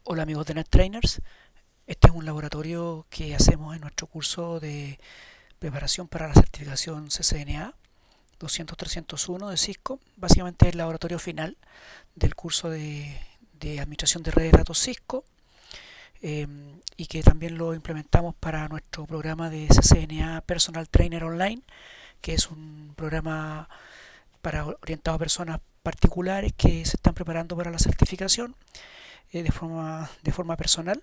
Hola amigos de NetTrainers, este es un laboratorio que hacemos en nuestro curso de preparación para la certificación CCNA 200-301 de Cisco. Básicamente es el laboratorio final del curso de Administración de Redes de Datos Cisco, y que también lo implementamos para nuestro programa de CCNA Personal Trainer Online, que es un programa orientado a personas particulares que se están preparando para la certificación de forma personal,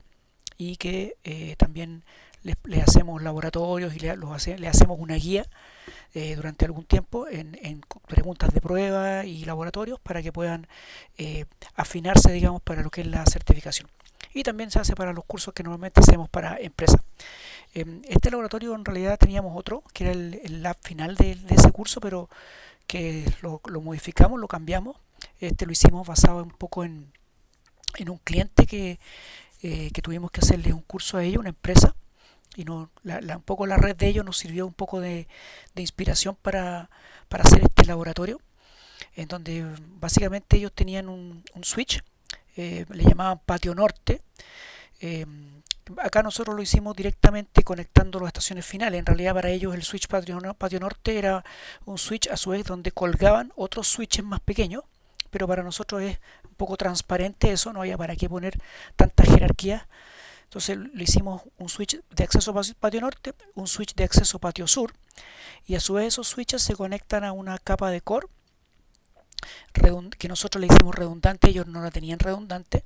y que también le hacemos laboratorios y le hacemos una guía durante algún tiempo en preguntas de prueba y laboratorios para que puedan afinarse, digamos, para lo que es la certificación. Y también se hace para los cursos que normalmente hacemos para empresas. Este laboratorio en realidad teníamos otro, que era el lab final de ese curso, pero que lo modificamos, lo cambiamos. Este lo hicimos basado un poco en un cliente que tuvimos que hacerle un curso a ellos, una empresa, y un poco la red de ellos nos sirvió un poco de inspiración para hacer este laboratorio, en donde básicamente ellos tenían un switch, le llamaban Patio Norte. eh, Acá nosotros lo hicimos directamente conectando las estaciones finales. En realidad para ellos el switch Patio Norte era un switch a su vez donde colgaban otros switches más pequeños, pero para nosotros es un poco transparente eso, no había para qué poner tanta jerarquía. Entonces le hicimos un switch de acceso patio norte, un switch de acceso patio sur, y a su vez esos switches se conectan a una capa de core que nosotros le hicimos redundante, ellos no la tenían redundante.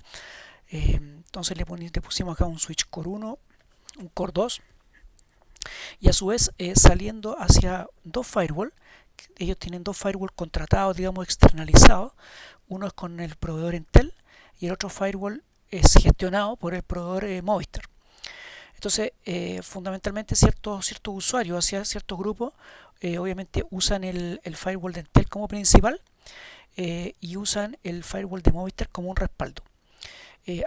Entonces le pusimos acá un switch core 1, un core 2, y a su vez saliendo hacia dos firewall. Ellos tienen dos firewall contratados, digamos, externalizados. Uno es con el proveedor Intel y el otro firewall es gestionado por el proveedor Movistar. Entonces, fundamentalmente ciertos usuarios hacia ciertos grupos obviamente usan el firewall de Intel como principal, y usan el firewall de Movistar como un respaldo.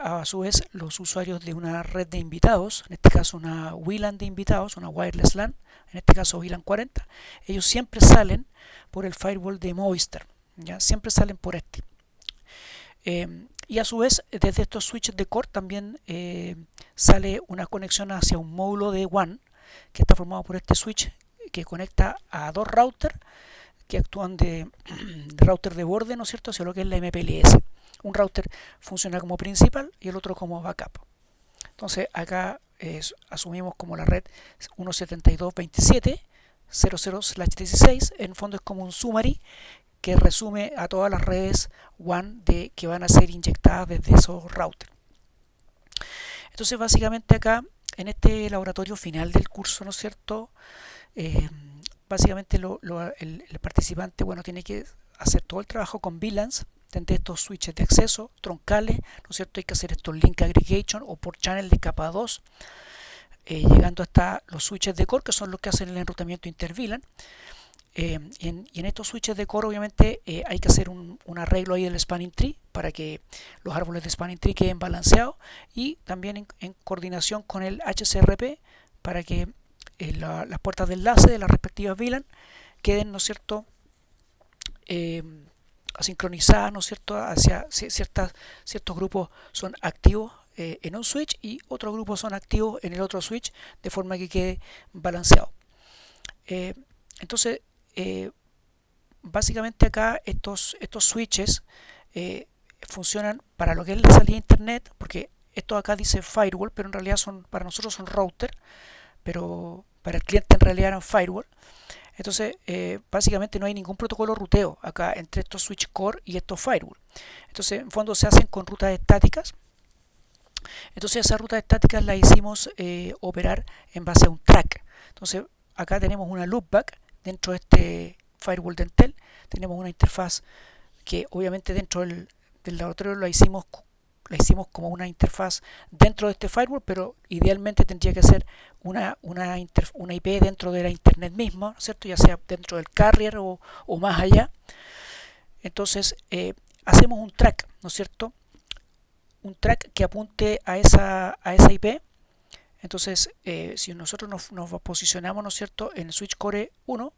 A su vez, los usuarios de una red de invitados, en este caso una WLAN de invitados, una Wireless LAN, en este caso WLAN 40, ellos siempre salen por el firewall de Movistar, ¿ya? Siempre salen por este. Y a su vez, desde estos switches de core también sale una conexión hacia un módulo de WAN que está formado por este switch que conecta a dos routers que actúan de router de borde, ¿no es cierto?, hacia lo que es la MPLS. Un router funciona como principal y el otro como backup. Entonces acá asumimos como la red 172.27.00/16. En fondo es como un summary que resume a todas las redes WAN que van a ser inyectadas desde esos routers. Entonces básicamente acá en este laboratorio final del curso, ¿no es cierto?, eh, básicamente el participante, bueno, tiene que hacer todo el trabajo con VLANs de estos switches de acceso troncales, ¿no es cierto? Hay que hacer estos link aggregation o por channel de capa 2, llegando hasta los switches de core, que son los que hacen el enrutamiento inter-VLAN. Y en estos switches de core obviamente hay que hacer un arreglo ahí del spanning tree para que los árboles de spanning tree queden balanceados, y también en coordinación con el HCRP para que las puertas de enlace de las respectivas VLAN queden, ¿no es cierto?, eh, sincronizadas, ¿no es cierto?, hacia ciertos grupos son activos en un switch y otros grupos son activos en el otro switch, de forma que quede balanceado. Entonces, básicamente acá estos switches funcionan para lo que es la salida a internet, porque esto acá dice firewall, pero en realidad para nosotros son router, pero para el cliente en realidad eran firewall. Entonces, básicamente no hay ningún protocolo ruteo acá entre estos switch core y estos firewall. Entonces, en fondo se hacen con rutas estáticas. Entonces, esas rutas estáticas las hicimos operar en base a un track. Entonces, acá tenemos una loopback dentro de este firewall de Intel. Tenemos una interfaz que obviamente dentro del laboratorio la hicimos como una interfaz dentro de este firewall, pero idealmente tendría que ser una IP dentro de la internet misma, ¿no es cierto?, ya sea dentro del carrier o más allá. Entonces hacemos un track, ¿no es cierto?, un track que apunte a esa IP. Entonces si nosotros nos posicionamos, ¿no es cierto?, en el switch core 1,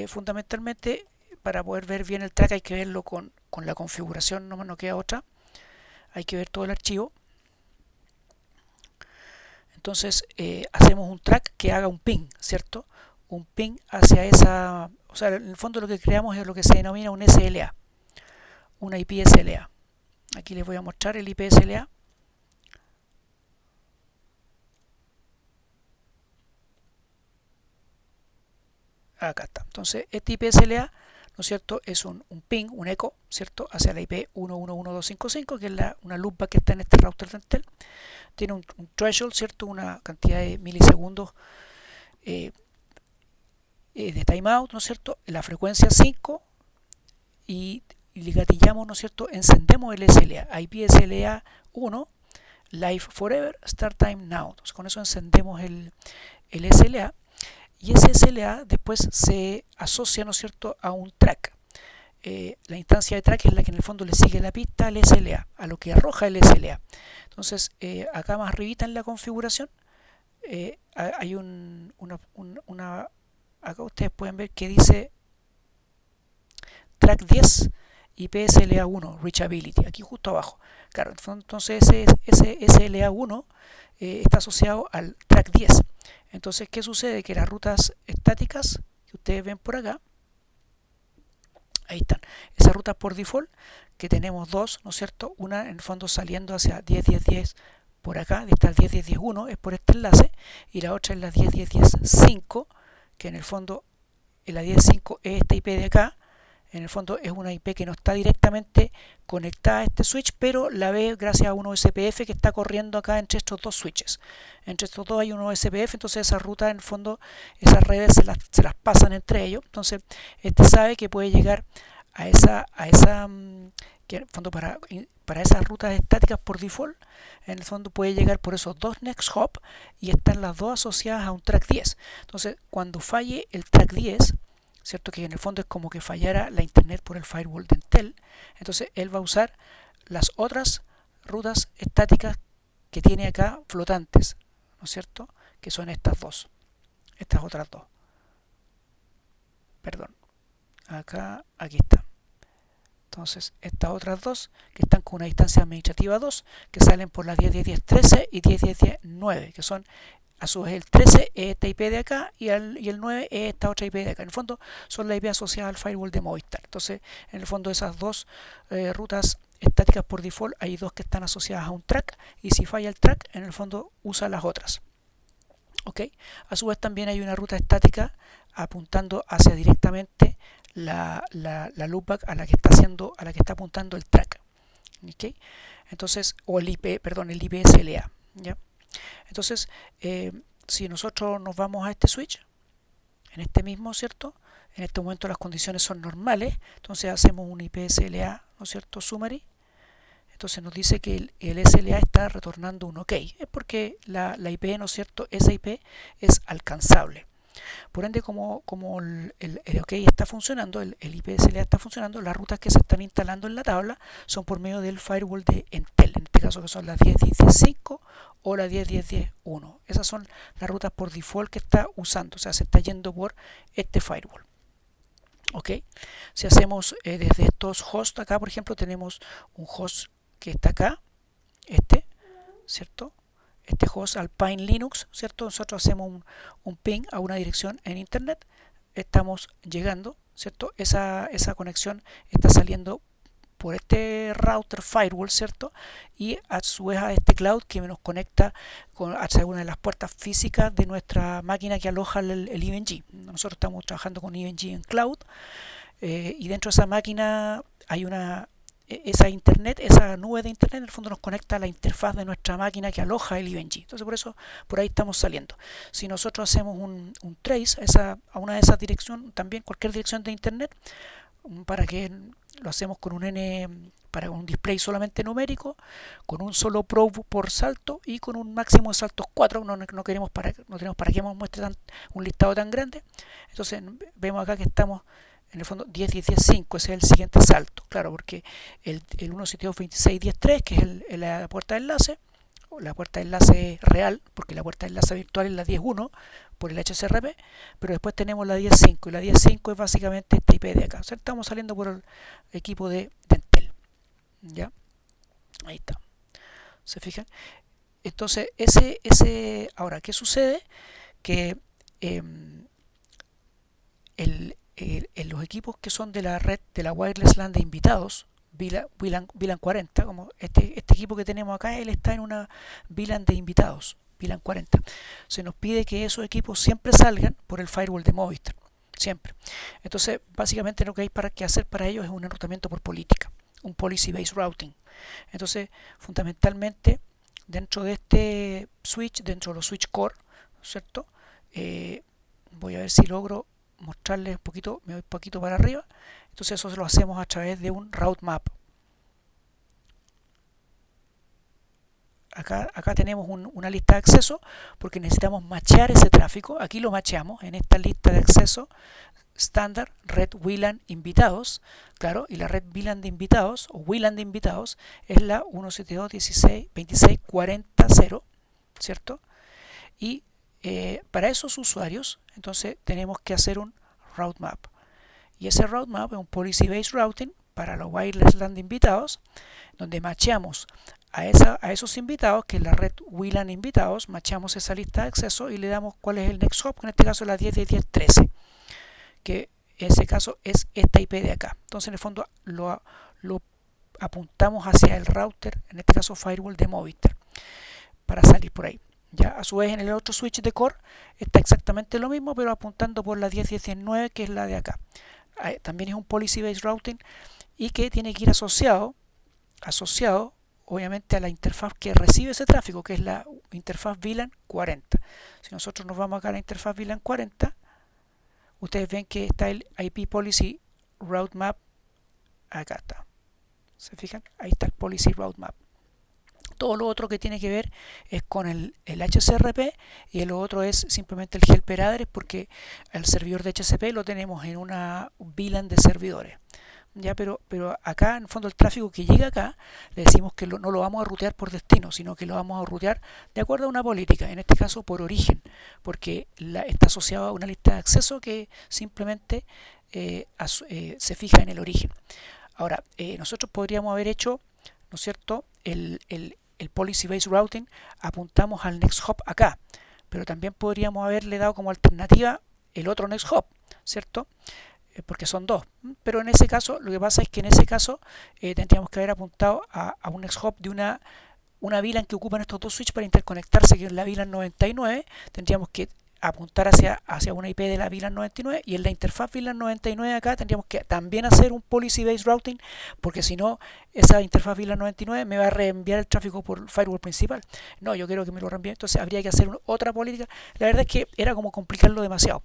fundamentalmente para poder ver bien el track hay que verlo con la configuración, no queda otra. Hay que ver todo el archivo. entonces hacemos un track que haga un ping, ¿cierto? Un ping hacia esa, o sea, en el fondo lo que creamos es lo que se denomina un SLA, una IP SLA. Aquí les voy a mostrar el IP SLA. Acá está. Entonces, este IP SLA, ¿no es cierto?, es un ping, un eco, ¿cierto?, hacia la IP 111255, que es una loopback que está en este router de Intel. Tiene un threshold, ¿cierto?, una cantidad de milisegundos de timeout, ¿no es cierto?, la frecuencia 5 y le gatillamos, ¿no es cierto?, encendemos el SLA, IP SLA 1, Live Forever, Start Time Now. Entonces, con eso encendemos el SLA. Y ese SLA después se asocia, ¿no es cierto?, a un track. La instancia de track es la que en el fondo le sigue la pista al SLA, a lo que arroja el SLA. Entonces, acá más arribita en la configuración hay acá ustedes pueden ver que dice track 10 y PSLA1 Reachability, aquí justo abajo. Claro, entonces ese SLA1 está asociado al track 10. Entonces, ¿qué sucede? Que las rutas estáticas que ustedes ven por acá, ahí están, esas rutas por default, que tenemos dos, ¿no es cierto? Una en el fondo saliendo hacia 10.10.10 por acá, está el 10.10.10.1, es por este enlace, y la otra es la 10.10.10.5, que en el fondo la 10.5 es esta IP de acá. En el fondo es una IP que no está directamente conectada a este switch, pero la ve gracias a un OSPF que está corriendo acá entre estos dos switches. Entre estos dos hay un OSPF, entonces esa ruta, en el fondo, esas redes se las pasan entre ellos. Entonces, este sabe que puede llegar a esa que en el fondo para esas rutas estáticas por default, en el fondo puede llegar por esos dos next hop y están las dos asociadas a un track 10. Entonces, cuando falle el track 10, ¿cierto?, que en el fondo es como que fallara la internet por el firewall de Intel, entonces él va a usar las otras rutas estáticas que tiene acá flotantes, ¿no es cierto?, que son estas otras dos, perdón, aquí está. Entonces, estas otras dos que están con una distancia administrativa 2, que salen por las 10.10.10.13 y 10.10.10.9, que son a su vez el 13 es esta IP de acá y el 9 es esta otra IP de acá. En el fondo son la IP asociada al firewall de Movistar. Entonces, en el fondo esas dos rutas estáticas por default, hay dos que están asociadas a un track, y si falla el track, en el fondo usa las otras. ¿Ok? A su vez también hay una ruta estática apuntando hacia directamente la loopback a la que está apuntando el track. ¿Ok? Entonces, o el IP, perdón, el IP SLA. ¿Ya? Entonces, si nosotros nos vamos a este switch, en este mismo, ¿cierto?, en este momento las condiciones son normales, entonces hacemos un IP SLA, ¿no es cierto?, summary. Entonces nos dice que el SLA está retornando un OK. Es porque la IP, ¿no es cierto?, esa IP es alcanzable. Por ende, como el OK está funcionando, el IP SLA está funcionando, las rutas que se están instalando en la tabla son por medio del firewall de Intel, en este caso que son las 10.10.10.5 o la 10.10.10.1. Esas son las rutas por default que está usando, o sea, se está yendo por este firewall. ¿Ok? Si hacemos desde estos hosts acá, por ejemplo, tenemos un host que está acá, ¿cierto? Este host Alpine Linux, ¿cierto? Nosotros hacemos un ping a una dirección en internet, estamos llegando, ¿cierto? Esa conexión está saliendo por este router firewall, ¿cierto? Y a su vez a este cloud que nos conecta hacia una de las puertas físicas de nuestra máquina que aloja el EVE-NG. Nosotros estamos trabajando con EVE-NG en cloud, y dentro de esa máquina hay esa internet, esa nube de internet en el fondo nos conecta a la interfaz de nuestra máquina que aloja el EVE-NG. Entonces por eso por ahí estamos saliendo. Si nosotros hacemos un trace a una de esas direcciones, también cualquier dirección de internet, para que lo hacemos con para un display solamente numérico, con un solo probe por salto y con un máximo de saltos 4. No tenemos para que nos muestre un listado tan grande. Entonces vemos acá que estamos en el fondo 10.10.10.5, ese es el siguiente salto, claro, porque el 172.26.10.3, que es la puerta de enlace, la puerta de enlace real, porque la puerta de enlace virtual es la 10.1 por el HCRP, pero después tenemos la 10.5 y la 10.5 es básicamente esta IP de acá. O sea, estamos saliendo por el equipo de Intel. ¿Ya? Ahí está. ¿Se fijan? Entonces, ahora, ¿qué sucede? Que en los equipos que son de la red de la Wireless LAN de invitados, VLAN 40, como este equipo que tenemos acá, él está en una VLAN de invitados, VLAN 40. Se nos pide que esos equipos siempre salgan por el firewall de Movistar, siempre. Entonces, básicamente lo que hay que hacer para ellos es un enrutamiento por política, un policy based routing. Entonces, fundamentalmente, dentro de este switch, dentro de los switch core, ¿cierto? Voy a ver si logro mostrarles un poquito, me voy un poquito para arriba. Entonces eso lo hacemos a través de un route map. Acá tenemos una lista de acceso porque necesitamos machear ese tráfico. Aquí lo macheamos en esta lista de acceso estándar, red WLAN invitados, claro, y la red VLAN de invitados o WLAN de invitados es la 172.16.26.40.0, ¿cierto? Y para esos usuarios, entonces tenemos que hacer un route map. Y ese route map es un policy based routing para los wireless LAN de invitados, donde macheamos a esos invitados, que es la red WLAN invitados, macheamos esa lista de acceso y le damos cuál es el next hop, que en este caso es la 10.10.10.13, que en ese caso es esta IP de acá. Entonces en el fondo lo apuntamos hacia el router, en este caso firewall de Movistar, para salir por ahí. Ya, a su vez en el otro switch de core está exactamente lo mismo, pero apuntando por la 10.10.19, que es la de acá. También es un policy based routing y que tiene que ir asociado obviamente a la interfaz que recibe ese tráfico, que es la interfaz VLAN 40. Si nosotros nos vamos acá a la interfaz VLAN 40, ustedes ven que está el IP Policy Route Map. Acá está. ¿Se fijan? Ahí está el Policy Route Map. Todo lo otro que tiene que ver es con el HCRP y lo otro es simplemente el helper address, porque el servidor de HCP lo tenemos en una VLAN de servidores. Ya, pero acá en el fondo el tráfico que llega acá le decimos que no lo vamos a rutear por destino, sino que lo vamos a rutear de acuerdo a una política, en este caso por origen, porque está asociado a una lista de acceso que simplemente se fija en el origen. Ahora, nosotros podríamos haber hecho, ¿no es cierto?, el policy based routing, apuntamos al next hop acá, pero también podríamos haberle dado como alternativa el otro next hop, ¿cierto? Porque son dos, pero en ese caso lo que pasa es que en ese caso tendríamos que haber apuntado a un next hop de una VLAN que ocupan estos dos switches para interconectarse, que es la VLAN 99. Tendríamos que apuntar hacia una IP de la VLAN 99, y en la interfaz VLAN 99 acá tendríamos que también hacer un policy based routing, porque si no esa interfaz VLAN 99 me va a reenviar el tráfico por el firewall principal. No, yo quiero que me lo reenvíe, entonces habría que hacer otra política. La verdad es que era como complicarlo demasiado,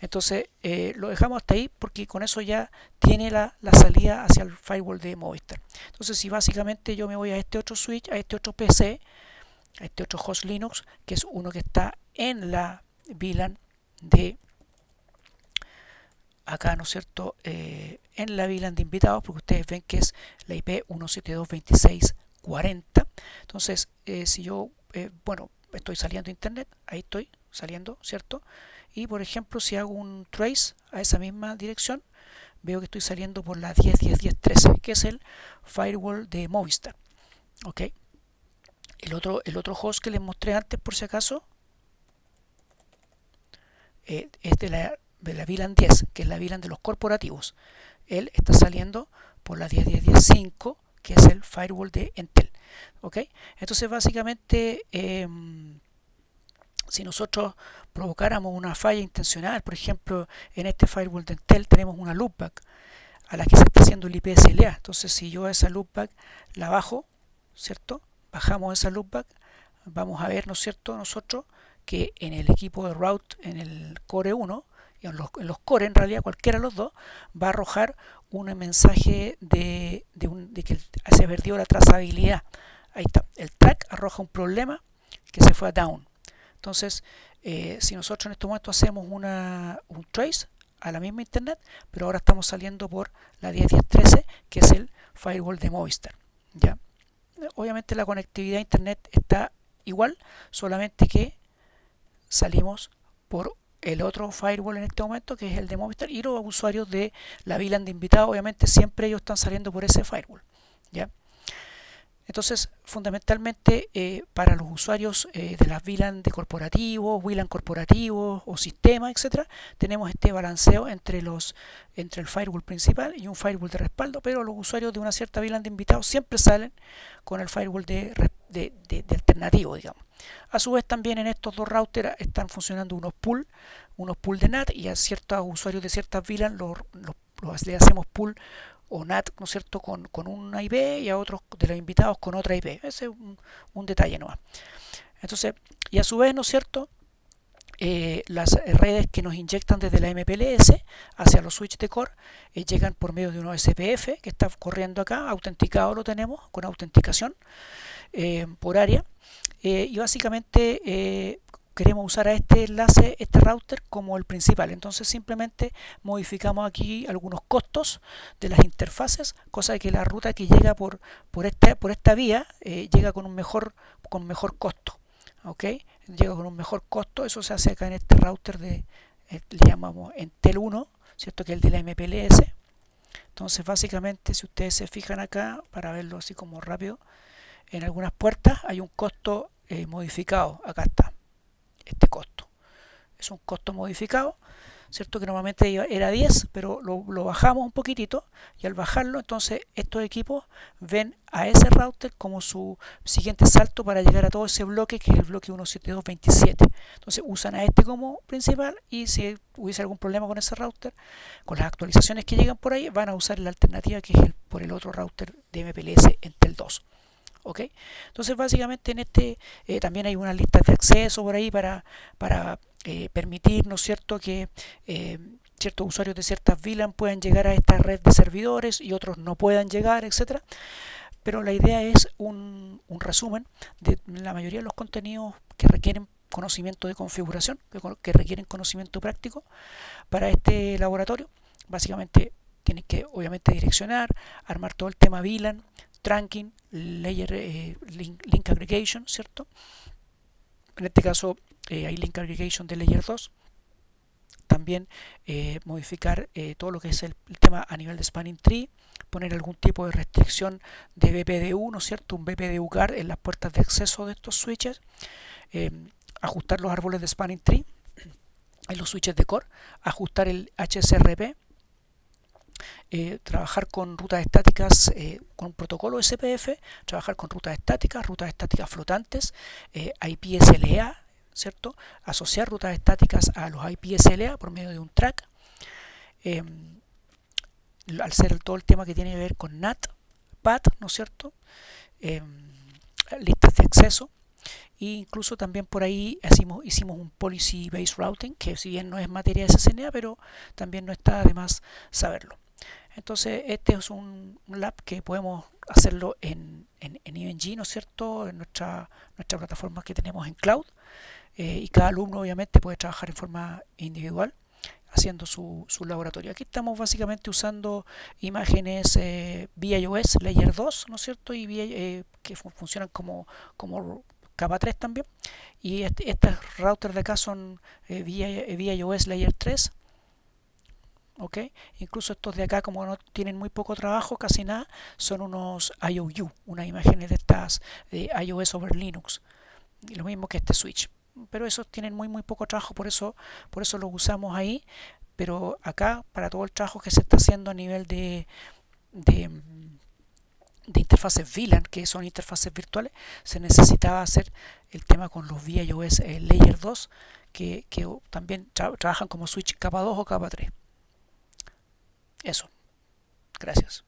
entonces lo dejamos hasta ahí, porque con eso ya tiene la salida hacia el firewall de Movistar. Entonces si básicamente yo me voy a este otro switch, a este otro PC, a este otro host Linux, que es uno que está en la VLAN de acá, ¿no es cierto?, en la VLAN de invitados, porque ustedes ven que es la IP 172.26.40. Entonces si yo bueno, estoy saliendo de internet, ahí estoy saliendo, ¿cierto? Y por ejemplo si hago un trace a esa misma dirección, veo que estoy saliendo por la 10.10.10.13, que es el firewall de Movistar. Ok, el otro host que les mostré antes, por si acaso, es de la VLAN 10, que es la VLAN de los corporativos. Él está saliendo por la 10.10.10.5, que es el firewall de Entel. ¿Ok? Entonces básicamente si nosotros provocáramos una falla intencional, por ejemplo en este firewall de Entel tenemos una loopback a la que se está haciendo el IPSLA. Entonces si yo esa loopback la bajo, ¿cierto?, bajamos esa loopback, vamos a ver, ¿no es cierto?, nosotros que en el equipo de route, en el core 1, y en los core en realidad cualquiera de los dos, va a arrojar un mensaje de que se perdió la trazabilidad. Ahí está, el track arroja un problema que se fue a down. Entonces si nosotros en este momento hacemos un trace a la misma internet, pero ahora estamos saliendo por la 10.10.13, que es el firewall de Movistar. ¿Ya? Obviamente la conectividad a internet está igual, solamente que salimos por el otro firewall en este momento, que es el de Movistar, y los usuarios de la VLAN de invitados, obviamente siempre ellos están saliendo por ese firewall. ¿Ya? Entonces, fundamentalmente para los usuarios de las VLAN de corporativos, WLAN corporativos o sistemas, etcétera, tenemos este balanceo entre el firewall principal y un firewall de respaldo, pero los usuarios de una cierta VLAN de invitados siempre salen con el firewall de alternativo, digamos. A su vez, también en estos dos routers están funcionando unos pool de NAT, y a ciertos usuarios de ciertas VLAN le hacemos pool o NAT, ¿no es cierto?, con una IP, y a otros de los invitados con otra IP. Ese es un detalle nomás. Entonces, y a su vez, ¿no es cierto?, las redes que nos inyectan desde la MPLS hacia los switches de core llegan por medio de un SPF que está corriendo acá, autenticado lo tenemos, con autenticación por área, y básicamente queremos usar a este enlace, este router, como el principal. Entonces simplemente modificamos aquí algunos costos de las interfaces, cosa de que la ruta que llega por esta vía llega con mejor costo. ¿Ok? Llega con un mejor costo. Eso se hace acá en este router le llamamos Entel 1, ¿cierto?, que es el de la MPLS. Entonces básicamente, si ustedes se fijan acá, para verlo así como rápido, en algunas puertas hay un costo modificado. Acá está este costo. Es un costo modificado, ¿cierto?, que normalmente era 10, pero lo bajamos un poquitito, y al bajarlo, entonces estos equipos ven a ese router como su siguiente salto para llegar a todo ese bloque, que es el bloque 172.27. Entonces usan a este como principal, y si hubiese algún problema con ese router, con las actualizaciones que llegan por ahí, van a usar la alternativa, que es por el otro router de MPLS Entel 2. ¿Ok? Entonces básicamente en este también hay unas listas de acceso por ahí para permitir, ¿no es cierto?, que ciertos usuarios de ciertas VLAN puedan llegar a esta red de servidores y otros no puedan llegar, etcétera. Pero la idea es un resumen de la mayoría de los contenidos que requieren conocimiento de configuración, que requieren conocimiento práctico para este laboratorio. Básicamente tienen que, obviamente, direccionar, armar todo el tema VLAN, trunking, layer link aggregation, ¿cierto? En este caso hay link aggregation de layer 2. También modificar todo lo que es el tema a nivel de spanning tree, poner algún tipo de restricción de BPDU, ¿no es cierto?, un BPDU guard en las puertas de acceso de estos switches, ajustar los árboles de spanning tree en los switches de core, ajustar el HSRP, trabajar con rutas estáticas con un protocolo SPF, trabajar con rutas estáticas flotantes, IPSLA, ¿cierto?, asociar rutas estáticas a los IPSLA por medio de un track, al ser todo el tema que tiene que ver con NAT, PAT, ¿no es cierto?, listas de acceso. E incluso también por ahí hicimos un policy based routing, que si bien no es materia de SCNA, pero también no está de más saberlo. Entonces este es un lab que podemos hacerlo en EVE-NG, ¿no es cierto?, en nuestra plataforma que tenemos en cloud, y cada alumno obviamente puede trabajar en forma individual haciendo su laboratorio. Aquí estamos básicamente usando imágenes BIOS Layer 2, ¿no es cierto?, y que funcionan como capa 3 también, y estos routers de acá son BIOS Layer 3. ¿Ok? Incluso estos de acá, como no tienen muy poco trabajo, casi nada, son unos IOU, unas imágenes de estas de iOS over Linux, y lo mismo que este switch, pero esos tienen muy poco trabajo, por eso los usamos ahí. Pero acá, para todo el trabajo que se está haciendo a nivel de, de interfaces VLAN, que son interfaces virtuales, se necesitaba hacer el tema con los BIOS Layer 2, que también trabajan como switch capa 2 o capa 3. Eso, gracias.